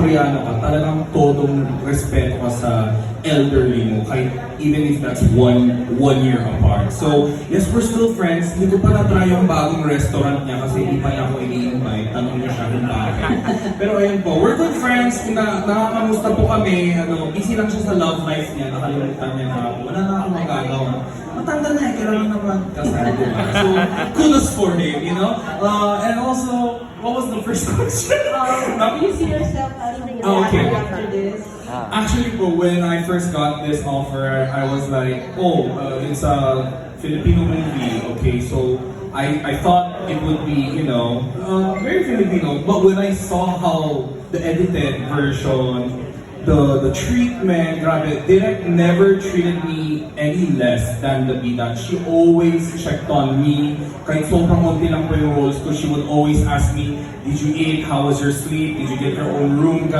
Koreano ka, talagang todong respeto ka sa elderly mo, kahit even if that's one year apart. So, yes, we're still friends. Hindi ko pa na-try yung bagong restaurant niya kasi hindi pa niya ako ini-invite. Tanong niya siya kung bakit. Pero ayun po, we're good friends. Nakakamusta po kami. Busy lang siya sa love life niya. Nakalimutan niya na ako. Wala na akong magagawa. Matanda na eh, kailangan naman kasal, diba? So, kudos for him, you know? And also, what was the first question? Do you see yourself as an Okay. actor after this? Actually, bro, when I first got this offer, I was like, oh, it's a Filipino movie, okay, so I thought it would be, very Filipino, but when I saw how the edited version, the treatment, grabe, Direk never treated me any less than the bida. She always checked on me. Kahit sobrang konti lang po yung roles ko, she would always ask me, did you eat? How was your sleep? Did you get your own room?